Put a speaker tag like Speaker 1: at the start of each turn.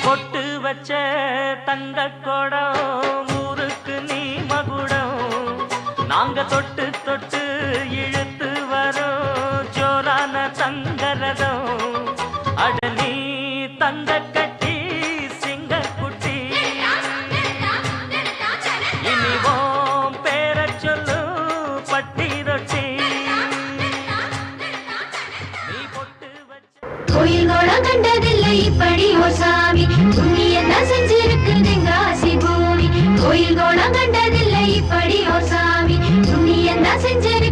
Speaker 1: பொட்டு வச்ச தங்க கொடம் ஊருக்கு நீ மகுடம் நாங்க தொட்டு தொட்டு இழுத்து வரோம் ஜோரான தங்கரதம் அடலி தங்க கட்டி சிங்க குட்டி இனிவோம் பேர சொல்லு பட்டி ரொட்டி நீ பொட்டு வச்ச
Speaker 2: கோயில்கோளம் கண்டதில்லை இப்படி ஓ சாமி புண்ணியம் தான் செஞ்சிருக்குதுங்க ஆசி பூமி கோயில்கோளம் கண்டதில்லை இப்படி ஓ சாமி புண்ணியம் தான் செஞ்சிருக்கு